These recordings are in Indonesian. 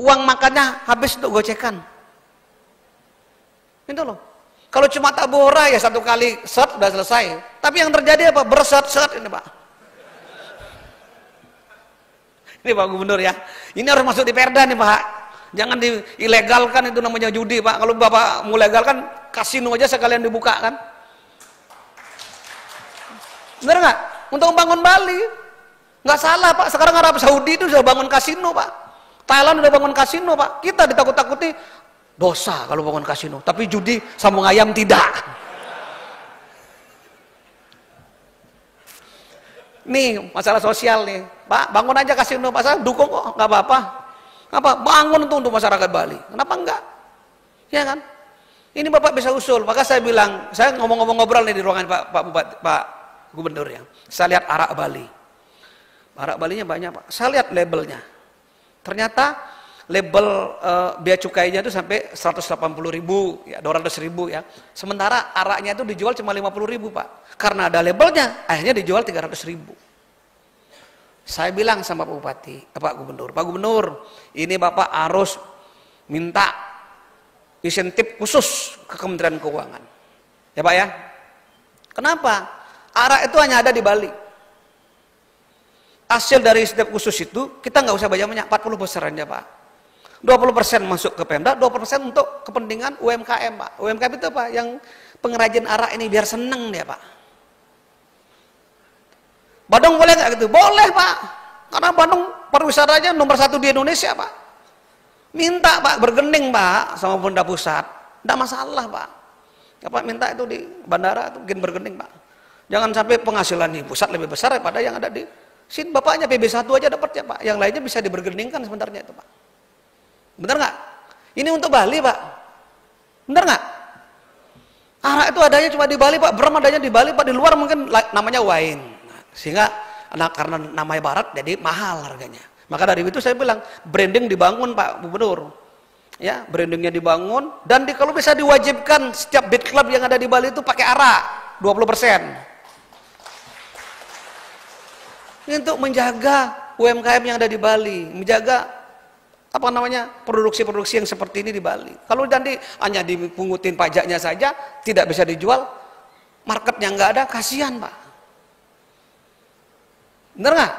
uang makannya habis untuk gocekan. Itu loh. Kalau cuma tabora ya satu kali set udah selesai. Tapi yang terjadi apa? Berset-set ini Pak. Ini Pak Gubernur ya. Ini harus masuk di Perda nih Pak. Jangan diilegalkan, itu namanya judi Pak. Kalau Bapak mau legalkan, kasino aja sekalian dibuka kan. Bener nggak? Untuk membangun Bali. Nggak salah Pak. Sekarang Arab Saudi itu sudah bangun kasino Pak. Thailand udah bangun kasino Pak. Kita ditakut-takuti dosa kalau bangun kasino. Tapi judi sambung ayam tidak. Nih masalah sosial nih Pak, bangun aja kasino Pak, saya dukung kok, nggak apa-apa. Apa bangun tuh untuk masyarakat Bali, kenapa enggak? Ya kan? Ini Bapak bisa usul. Maka saya bilang, saya ngomong-ngomong ngobrol nih di ruangan Pak Gubernur ya. Saya lihat arak Bali, arak Balinya banyak Pak. Saya lihat labelnya, ternyata label bea cukainya itu sampai 180.000 ya, 200.000 ya. Sementara araknya itu dijual cuma 50.000 Pak. Karena ada labelnya, akhirnya dijual 300.000. Saya bilang sama Pak Bupati, Pak Gubernur, ini Bapak harus minta insentif khusus ke Kementerian Keuangan. Ya Pak ya. Kenapa? Arak itu hanya ada di Bali. Hasil dari insentif khusus itu kita nggak usah bayar banyak, 40% aja Pak. 20% masuk ke Pemda, 20% untuk kepentingan UMKM Pak. UMKM itu apa? Yang pengrajin arak ini biar seneng dia Pak. Bandung boleh nggak gitu? Boleh Pak. Karena Bandung pariwisatanya nomor 1 di Indonesia Pak. Minta Pak, bergening Pak sama pemerintah pusat. Nggak masalah Pak. Ya Pak, minta itu di bandara itu bikin bergening Pak. Jangan sampai penghasilan di pusat lebih besar daripada yang ada di sini. Bapaknya PB1 aja dapat ya Pak. Yang lainnya bisa dibergeningkan sebenarnya itu Pak. Bener nggak? Ini untuk Bali Pak. Bener nggak? Arak itu adanya cuma di Bali Pak. Bram adanya di Bali Pak. Di luar mungkin namanya wine. Sehingga karena namanya barat jadi mahal harganya. Maka dari itu saya bilang branding dibangun Pak Gubernur. Ya, brandingnya dibangun dan kalau bisa diwajibkan setiap beat club yang ada di Bali itu pakai arak 20%. Ini untuk menjaga UMKM yang ada di Bali, menjaga apa namanya produksi-produksi yang seperti ini di Bali. Kalau nanti hanya dipungutin pajaknya saja, tidak bisa dijual, marketnya nggak ada, kasihan Pak. Bener nggak?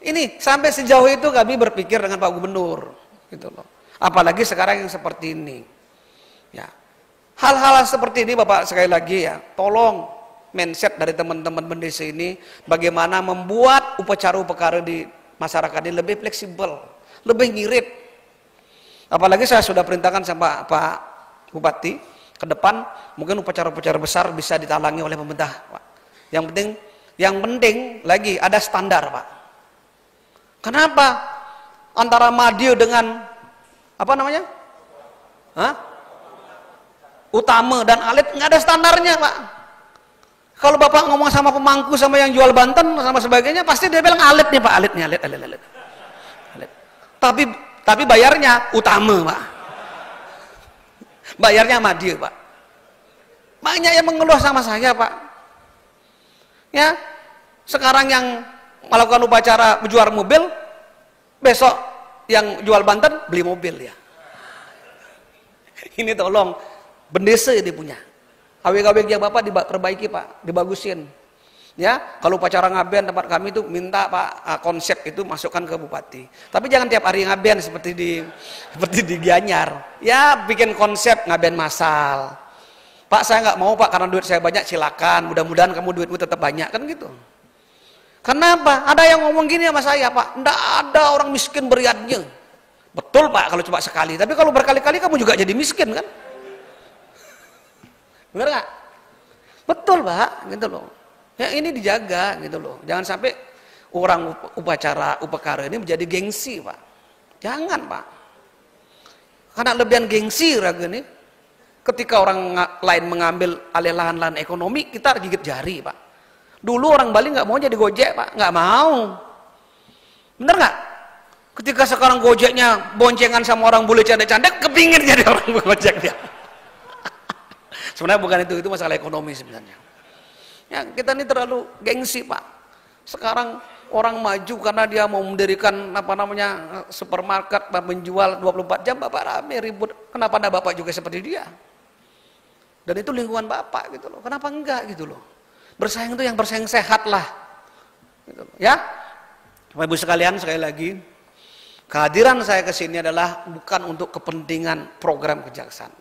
Ini sampai sejauh itu kami berpikir dengan Pak Gubernur, gitu loh. Apalagi sekarang yang seperti ini. Ya, hal-hal seperti ini Bapak sekali lagi ya, tolong mindset dari teman-teman pendesa ini, bagaimana membuat upacara-upacara di masyarakat ini lebih fleksibel, lebih ngirit. Apalagi saya sudah perintahkan sama Pak Bupati, ke depan mungkin upacara-upacara besar bisa ditalangi oleh pemerintah Pak. Yang penting lagi ada standar Pak. Kenapa? Antara Madiun dengan apa namanya? Utama dan Alit nggak ada standarnya Pak. Kalau Bapak ngomong sama pemangku sama yang jual Banten sama sebagainya, pasti dia bilang Alit nih Pak, Alit. Tapi bayarnya Utama Pak. Bayarnya Madiun Pak. Banyak yang mengeluh sama saya Pak. Ya, sekarang yang melakukan upacara menjual mobil, besok yang jual Banten beli mobil ya. Ini tolong bendesa ini punya. KW-KW yang Bapak diperbaiki Pak, dibagusin. Ya, kalau upacara ngaben tempat kami itu minta Pak konsep itu masukkan ke Bupati. Tapi jangan tiap hari ngaben seperti di Gianyar. Ya, bikin konsep ngaben massal. Pak saya nggak mau Pak karena duit saya banyak, silakan, mudah-mudahan kamu duitmu tetap banyak kan gitu. Kenapa? Ada yang ngomong gini sama saya Pak, nggak ada orang miskin beriatnya. Betul Pak kalau cuma sekali, tapi kalau berkali-kali kamu juga jadi miskin kan? Bener nggak? Betul Pak, gitu loh. Ya ini dijaga gitu loh. Jangan sampai orang upacara ini menjadi gengsi Pak. Jangan Pak. Karena lebihan gengsi raga nih. Ketika orang lain mengambil alih lahan-lahan ekonomi, kita gigit jari Pak. Dulu orang Bali nggak mau jadi Gojek Pak, nggak mau. Bener nggak? Ketika sekarang Gojeknya boncengan sama orang bule canda-canda, kepingin jadi orang Gojek dia. Sebenarnya bukan itu masalah ekonomi sebenarnya. Ya kita ini terlalu gengsi Pak. Sekarang Orang maju karena dia mau mendirikan supermarket menjual 24 jam, Bapak rame ribut. Kenapa ada Bapak juga seperti dia? Dan itu lingkungan Bapak gitu loh. Kenapa enggak gitu loh? Bersaing itu yang bersaing sehat lah. Gitu loh. Ya, Bapak Ibu sekalian, sekali lagi, kehadiran saya ke sini adalah bukan untuk kepentingan program kejaksaan.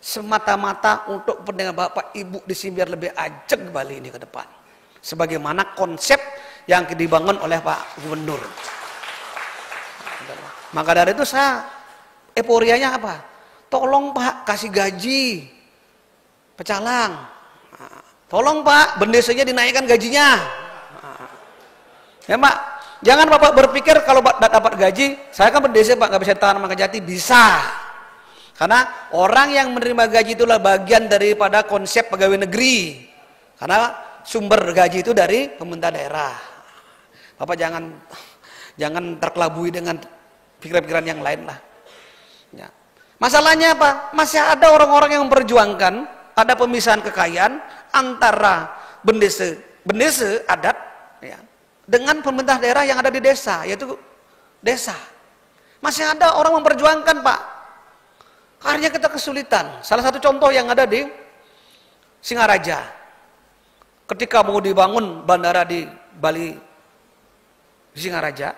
Semata-mata untuk kepentingan Bapak Ibu di sini biar lebih ajeg Bali ini ke depan. Sebagaimana konsep yang dibangun oleh Pak Gubernur. Maka dari itu saya euforianya apa? Tolong Pak kasih gaji pecalang. Tolong Pak bendesanya dinaikkan gajinya. Ya Pak, jangan Bapak berpikir kalau dapat gaji, saya kan bendesa Pak nggak bisa tahan sama Kejati, bisa. Karena orang yang menerima gaji itulah bagian daripada konsep pegawai negeri. Karena sumber gaji itu dari pemerintah daerah. Bapak jangan terkelabui dengan pikiran-pikiran yang lain lah. Ya. Masalahnya apa? Masih ada orang-orang yang memperjuangkan ada pemisahan kekayaan antara bendesa adat ya, dengan pemerintah daerah yang ada di desa, yaitu desa. Masih ada orang memperjuangkan Pak. Akhirnya kita kesulitan. Salah satu contoh yang ada di Singaraja. Ketika mau dibangun bandara di Bali, di Singaraja,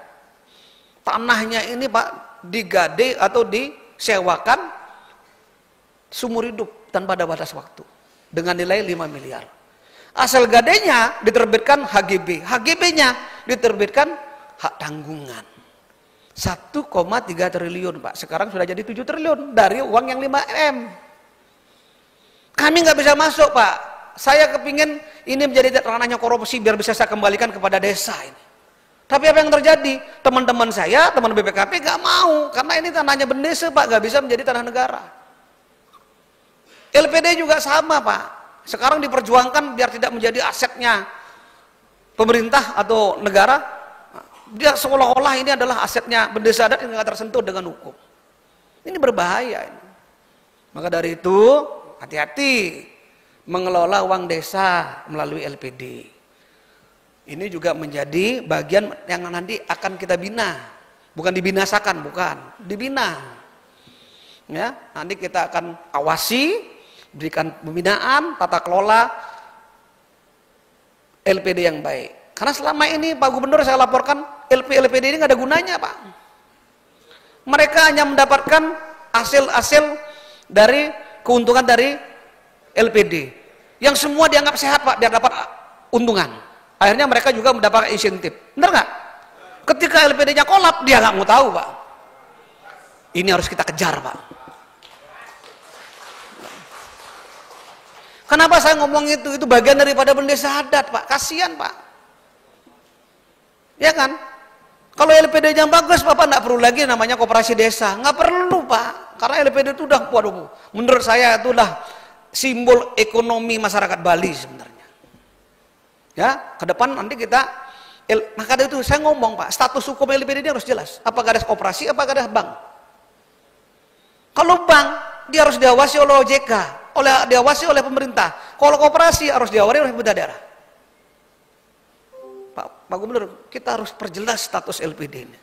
tanahnya ini Pak digade atau disewakan seumur hidup tanpa ada batas waktu dengan nilai 5 miliar. Asal gadenya diterbitkan HGB, HGB-nya diterbitkan hak tanggungan 1,3 triliun Pak. Sekarang sudah jadi 7 triliun dari uang yang 5M. Kami nggak bisa masuk Pak. Saya kepingin ini menjadi ranahnya korupsi biar bisa saya kembalikan kepada desa ini. Tapi apa yang terjadi? Teman-teman saya, teman BPKP nggak mau karena ini tanahnya bendesa Pak, nggak bisa menjadi tanah negara. LPD juga sama Pak. Sekarang diperjuangkan biar tidak menjadi asetnya pemerintah atau negara. Dia seolah-olah ini adalah asetnya bendesa adat yang nggak tersentuh dengan hukum. Ini berbahaya ini. Maka dari itu hati-hati mengelola uang desa melalui LPD. Ini juga menjadi bagian yang nanti akan kita bina, bukan dibinasakan, bukan, dibina. Ya, nanti kita akan awasi, berikan pembinaan, tata kelola LPD yang baik. Karena selama ini Pak Gubernur saya laporkan LPD ini nggak ada gunanya Pak. Mereka hanya mendapatkan hasil-hasil dari keuntungan dari LPD, yang semua dianggap sehat Pak, dia dapat untungan. Akhirnya mereka juga mendapatkan insentif. Benar nggak? Ketika LPD-nya kolap, dia nggak mau tahu Pak. Ini harus kita kejar Pak. Kenapa saya ngomong itu? Itu bagian daripada bendesa adat Pak. Kasihan Pak. Ya kan? Kalau LPD-nya bagus, Bapak nggak perlu lagi namanya koperasi desa. Nggak perlu Pak. Karena LPD itu udah, waduh, menurut saya itu udah simbol ekonomi masyarakat Bali sebenarnya. Ya, ke depan nanti kita, maka dari itu saya ngomong Pak, status hukum LPD ini harus jelas. Apakah ada koperasi, apakah ada bank? Kalau bank, dia harus diawasi oleh OJK, diawasi oleh pemerintah. Kalau koperasi harus diawasi oleh pemerintah daerah. Pak Gubernur, kita harus perjelas status LPD ini.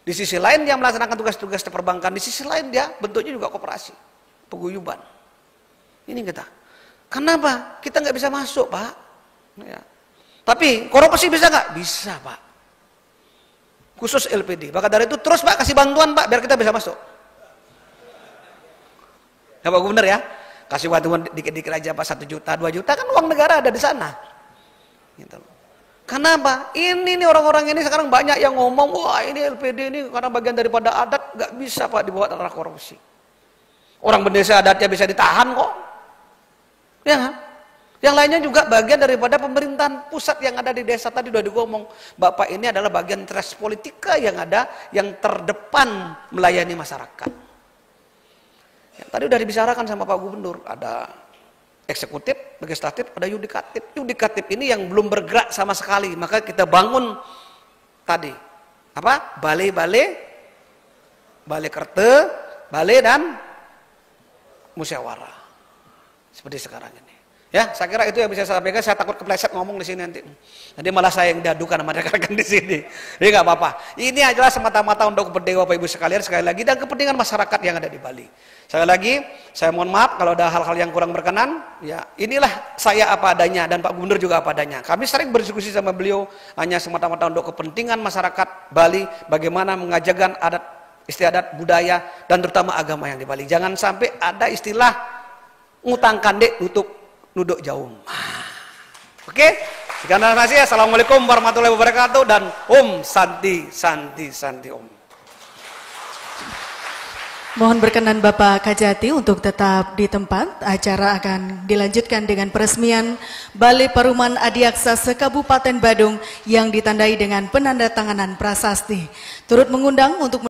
Di sisi lain dia melaksanakan tugas-tugas perbankan, di sisi lain dia bentuknya juga koperasi, paguyuban. Ini kita. Kenapa? Kita nggak bisa masuk Pak. Ya. Tapi korupsi bisa nggak? Bisa Pak. Khusus LPD. Maka dari itu terus Pak kasih bantuan Pak biar kita bisa masuk. Ya Pak Gubernur ya, kasih bantuan dikit-dikit aja Pak, 1 juta, 2 juta kan uang negara ada di sana. Gitu. Kenapa? Ini nih orang-orang ini sekarang banyak yang ngomong, wah ini LPD ini karena bagian daripada adat, nggak bisa Pak dibawa ranah korupsi. Orang bendesa adatnya bisa ditahan kok. Ya kan? Yang lainnya juga bagian daripada pemerintahan pusat yang ada di desa. Tadi udah ngomong, Bapak ini adalah bagian tres politika yang ada, yang terdepan melayani masyarakat. Ya, tadi udah dibicarakan sama Pak Gubernur, ada eksekutif, legislatif, ada yudikatif. Yudikatif ini yang belum bergerak sama sekali, maka kita bangun tadi apa? Balai kerte, balai dan musyawarah. Seperti sekarang ini. Ya, saya kira itu yang bisa saya sampaikan. Saya takut kepleset ngomong di sini nanti. Nanti malah saya yang diadukan sama rekan-rekan di sini. Jadi nggak apa-apa. Ini adalah semata-mata untuk kepentingan Bapak Ibu sekalian sekali lagi dan kepentingan masyarakat yang ada di Bali. Sekali lagi, saya mohon maaf kalau ada hal-hal yang kurang berkenan. Ya, inilah saya apa adanya dan Pak Gubernur juga apa adanya. Kami sering berdiskusi sama beliau hanya semata-mata untuk kepentingan masyarakat Bali, bagaimana mengajarkan adat istiadat budaya dan terutama agama yang di Bali. Jangan sampai ada istilah ngutang kandek nuduk jauh. Oke, sekian terima kasih. Assalamualaikum warahmatullahi wabarakatuh dan Om Santi Santi Santi Om. Mohon berkenan Bapak Kajati untuk tetap di tempat. Acara akan dilanjutkan dengan peresmian Balai Perumahan Adiaksa se-Kabupaten Badung yang ditandai dengan penandatanganan prasasti. Turut mengundang untuk